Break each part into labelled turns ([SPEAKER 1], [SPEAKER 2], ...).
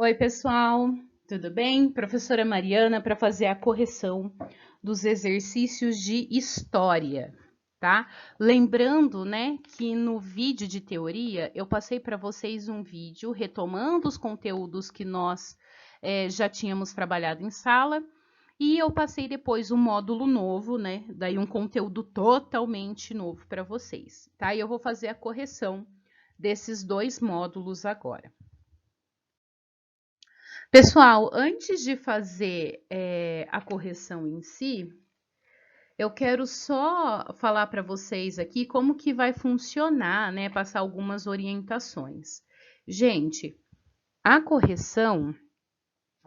[SPEAKER 1] Oi, pessoal, tudo bem? Professora Mariana para fazer a correção dos exercícios de história, tá? Lembrando, né, que no vídeo de teoria eu passei para vocês um vídeo retomando os conteúdos que nós já tínhamos trabalhado em sala e eu passei depois um módulo novo, né? Daí um conteúdo totalmente novo para vocês, tá? E eu vou fazer a correção desses dois módulos agora. Pessoal, antes de fazer a correção em si, eu quero só falar para vocês aqui como que vai funcionar, né? Passar algumas orientações. Gente, a correção,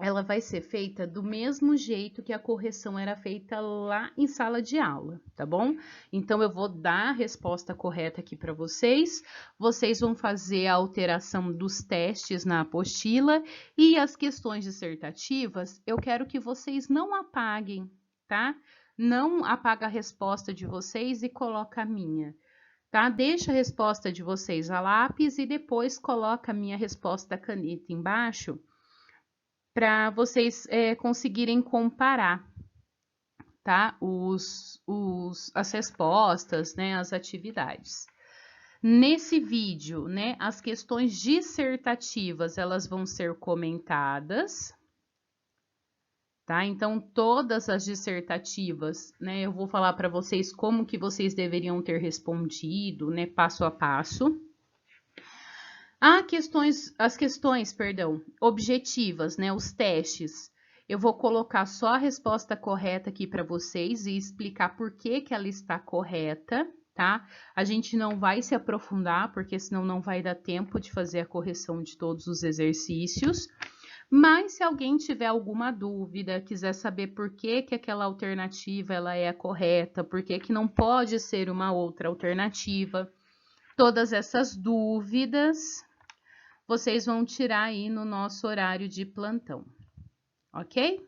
[SPEAKER 1] ela vai ser feita do mesmo jeito que a correção era feita lá em sala de aula, tá bom? Então, eu vou dar a resposta correta aqui para vocês. Vocês vão fazer a alteração dos testes na apostila e as questões dissertativas, eu quero que vocês não apaguem, tá? Não apaga a resposta de vocês e coloca a minha. Tá? Deixa a resposta de vocês a lápis e depois coloca a minha resposta a caneta embaixo, para vocês conseguirem comparar, tá? As respostas, né? As atividades. Nesse vídeo, né? As questões dissertativas, elas vão ser comentadas, tá? Então, todas as dissertativas, né? Eu vou falar para vocês como que vocês deveriam ter respondido, né? Passo a passo. As questões, perdão, objetivas, né, os testes. Eu vou colocar só a resposta correta aqui para vocês e explicar por que que ela está correta, tá? A gente não vai se aprofundar, porque senão não vai dar tempo de fazer a correção de todos os exercícios. Mas se alguém tiver alguma dúvida, quiser saber por que que aquela alternativa ela é a correta, por que que não pode ser uma outra alternativa, todas essas dúvidas vocês vão tirar aí no nosso horário de plantão, ok?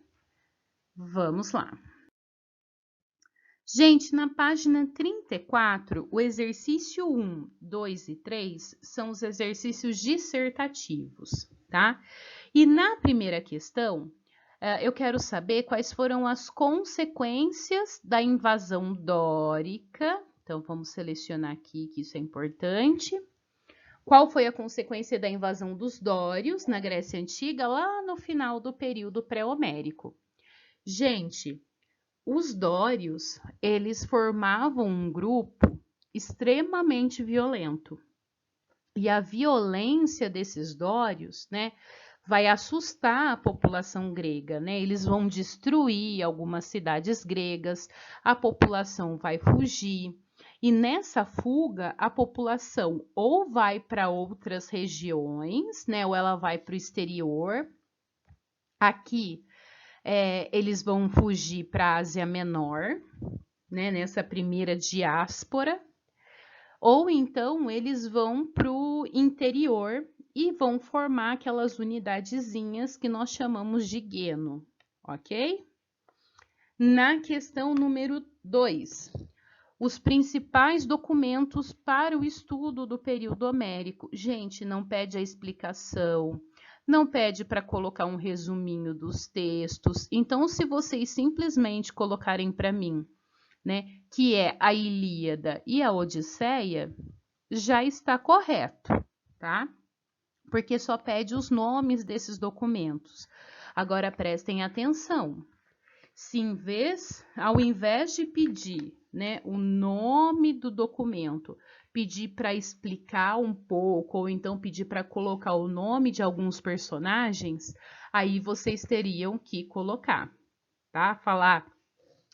[SPEAKER 1] Vamos lá. Gente, na página 34, o exercício 1, 2 e 3 são os exercícios dissertativos, tá? E na primeira questão, eu quero saber quais foram as consequências da invasão dórica. Então, vamos selecionar aqui que isso é importante. Qual foi a consequência da invasão dos dórios na Grécia Antiga, lá no final do período pré-homérico? Gente, os dórios, eles formavam um grupo extremamente violento. E a violência desses dórios, né, vai assustar a população grega, né? Eles vão destruir algumas cidades gregas, a população vai fugir. E nessa fuga, a população ou vai para outras regiões, né? Ou ela vai para o exterior. Aqui, eles vão fugir para a Ásia Menor, né? Nessa primeira diáspora. Ou então, eles vão para o interior e vão formar aquelas unidadezinhas que nós chamamos de gueno, ok? Na questão número 2, os principais documentos para o estudo do período homérico. Gente, não pede a explicação, não pede para colocar um resuminho dos textos. Então, se vocês simplesmente colocarem para mim, né, que é a Ilíada e a Odisseia, já está correto, tá? Porque só pede os nomes desses documentos. Agora, prestem atenção. Se ao invés de pedir, né, o nome do documento, pedir para explicar um pouco, ou então pedir para colocar o nome de alguns personagens, aí vocês teriam que colocar, tá? Falar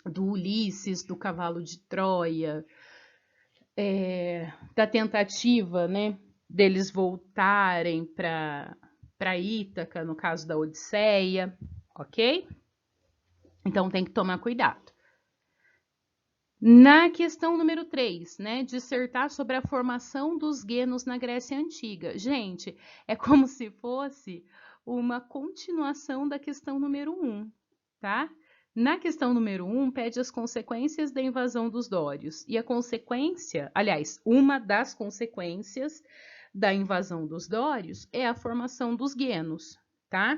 [SPEAKER 1] do Ulisses, do cavalo de Troia, da tentativa, né, deles voltarem para Ítaca, no caso da Odisseia, ok? Então tem que tomar cuidado. Na questão número 3, né, dissertar sobre a formação dos guenos na Grécia Antiga. Gente, é como se fosse uma continuação da questão número 1, tá? Na questão número 1, pede as consequências da invasão dos dórios. E a consequência, aliás, uma das consequências da invasão dos dórios é a formação dos guenos, tá?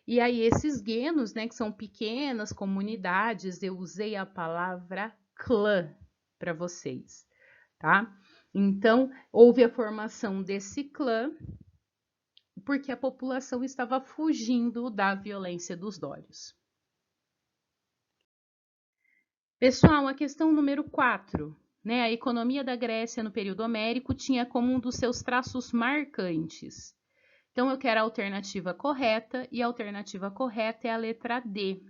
[SPEAKER 1] E aí esses guenos, né, que são pequenas comunidades, eu usei a palavra clã para vocês, tá? Então, houve a formação desse clã porque a população estava fugindo da violência dos dórios. Pessoal, a questão número 4, né? A economia da Grécia no período homérico tinha como um dos seus traços marcantes. Então, eu quero a alternativa correta, e a alternativa correta é a letra D,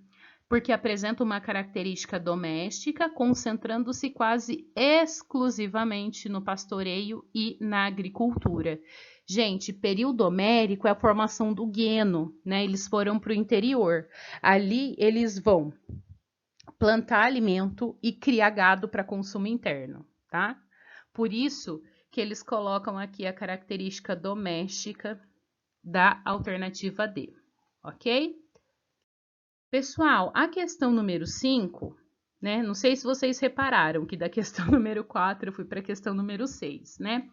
[SPEAKER 1] porque apresenta uma característica doméstica, concentrando-se quase exclusivamente no pastoreio e na agricultura. Gente, período homérico é a formação do gueno, né? Eles foram para o interior. Ali eles vão plantar alimento e criar gado para consumo interno, tá? Por isso que eles colocam aqui a característica doméstica da alternativa D, ok? Pessoal, a questão número 5, né? Não sei se vocês repararam que da questão número 4 eu fui para a questão número 6, né?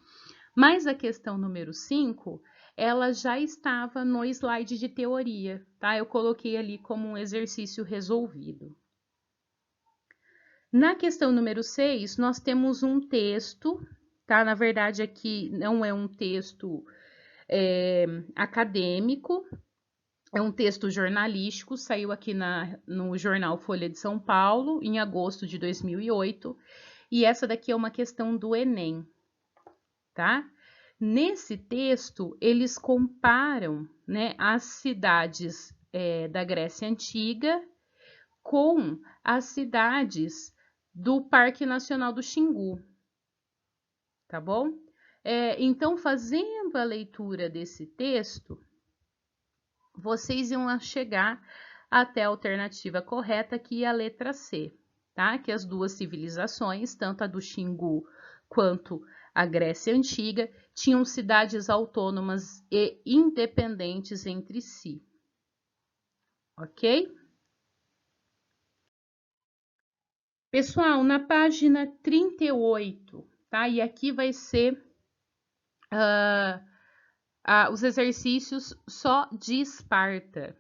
[SPEAKER 1] Mas a questão número 5, ela já estava no slide de teoria, tá? Eu coloquei ali como um exercício resolvido. Na questão número 6, nós temos um texto, tá? Na verdade, aqui não é um texto acadêmico, é um texto jornalístico, saiu aqui no jornal Folha de São Paulo, em agosto de 2008, e essa daqui é uma questão do Enem, tá? Nesse texto, eles comparam, né, as cidades da Grécia Antiga com as cidades do Parque Nacional do Xingu, tá bom? Então, fazendo a leitura desse texto, vocês iam chegar até a alternativa correta, que é a letra C, tá? Que as duas civilizações, tanto a do Xingu quanto a Grécia Antiga, tinham cidades autônomas e independentes entre si, ok? Pessoal, na página 38, tá? E aqui vai ser os exercícios só de Esparta,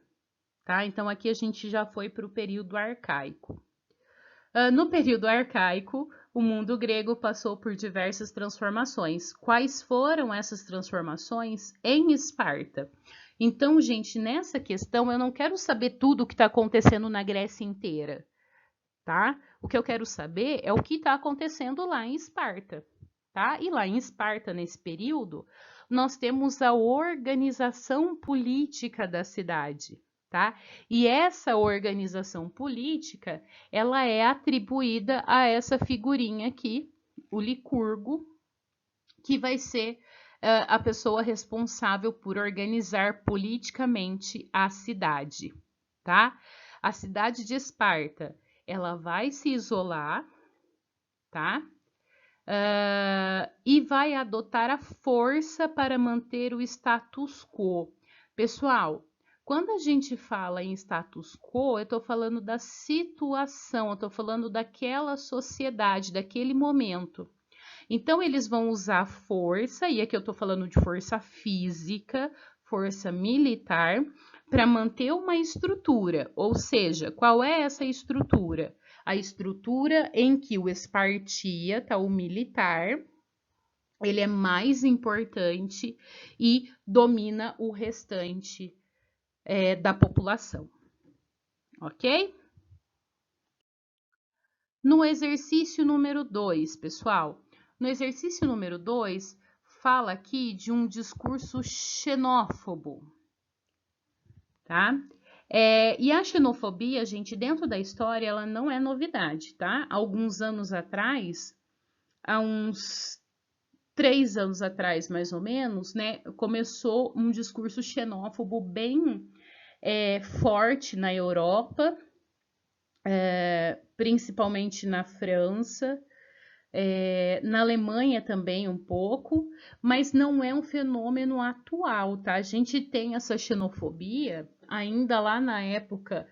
[SPEAKER 1] tá? Então, aqui a gente já foi para o período arcaico. No período arcaico, o mundo grego passou por diversas transformações. Quais foram essas transformações em Esparta? Então, gente, nessa questão eu não quero saber tudo o que está acontecendo na Grécia inteira, tá? O que eu quero saber é o que está acontecendo lá em Esparta, tá? E lá em Esparta, nesse período, nós temos a organização política da cidade, tá? E essa organização política, ela é atribuída a essa figurinha aqui, o Licurgo, que vai ser a pessoa responsável por organizar politicamente a cidade, tá? A cidade de Esparta, ela vai se isolar, tá? E vai adotar a força para manter o status quo. Pessoal, quando a gente fala em status quo, eu estou falando da situação, eu estou falando daquela sociedade, daquele momento. Então, eles vão usar força, e aqui eu estou falando de força física, força militar, para manter uma estrutura. Ou seja, qual é essa estrutura? A estrutura em que o espartíata, o militar, ele é mais importante e domina o restante da população. Ok? No exercício número 2, pessoal, no exercício número 2, fala aqui de um discurso xenófobo, tá? E a xenofobia, gente, dentro da história, ela não é novidade, tá? Alguns anos atrás, há uns 3 anos atrás, mais ou menos, né, começou um discurso xenófobo bem forte na Europa, principalmente na França, na Alemanha também um pouco, mas não é um fenômeno atual, tá? A gente tem essa xenofobia ainda lá na época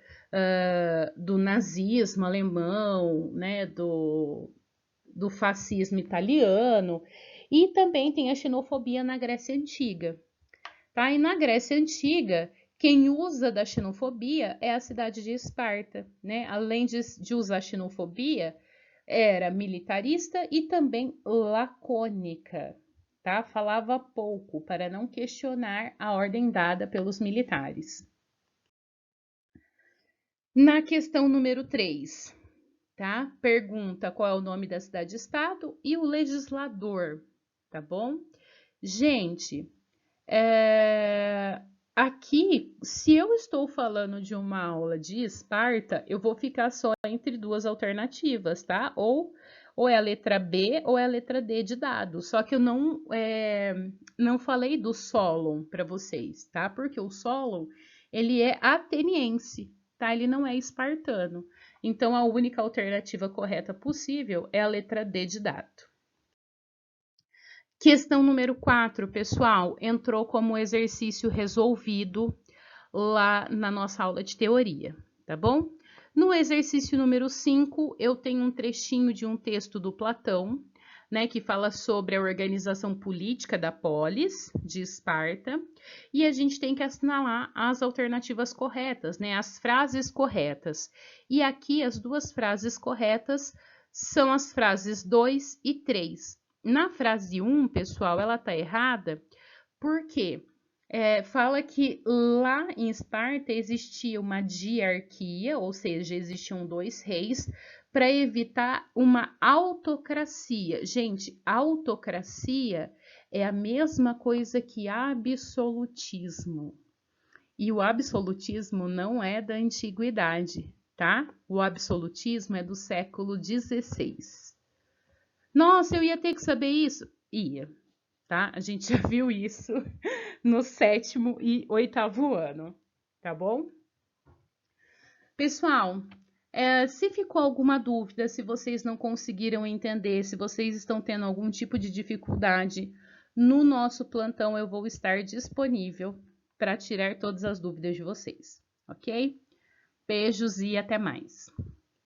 [SPEAKER 1] do nazismo alemão, né, do fascismo italiano, e também tem a xenofobia na Grécia Antiga, tá? E na Grécia Antiga, Quem usa da xenofobia é a cidade de Esparta, né? Além de usar xenofobia, era militarista e também lacônica, tá? Falava pouco para não questionar a ordem dada pelos militares. Na questão número 3, tá? Pergunta qual é o nome da cidade-estado e o legislador, tá bom? Gente, aqui, se eu estou falando de uma aula de Esparta, eu vou ficar só entre duas alternativas, tá? Ou é a letra B ou é a letra D de dado. Só que eu não falei do Solon para vocês, tá? Porque o Solon, ele é ateniense, tá? Ele não é espartano. Então, a única alternativa correta possível é a letra D de dado. Questão número 4, pessoal, entrou como exercício resolvido lá na nossa aula de teoria, tá bom? No exercício número 5, eu tenho um trechinho de um texto do Platão, né, que fala sobre a organização política da polis de Esparta, e a gente tem que assinalar as alternativas corretas, né, as frases corretas. E aqui as duas frases corretas são as frases 2 e 3. Na frase 1, pessoal, ela tá errada porque fala que lá em Esparta existia uma diarquia, ou seja, existiam 2 reis, para evitar uma autocracia. Gente, autocracia é a mesma coisa que absolutismo. E o absolutismo não é da antiguidade, tá? O absolutismo é do século XVI. Nossa, eu ia ter que saber isso? Ia, tá? A gente já viu isso no 7º e 8º ano, tá bom? Pessoal, se ficou alguma dúvida, se vocês não conseguiram entender, se vocês estão tendo algum tipo de dificuldade, no nosso plantão eu vou estar disponível para tirar todas as dúvidas de vocês, ok? Beijos e até mais!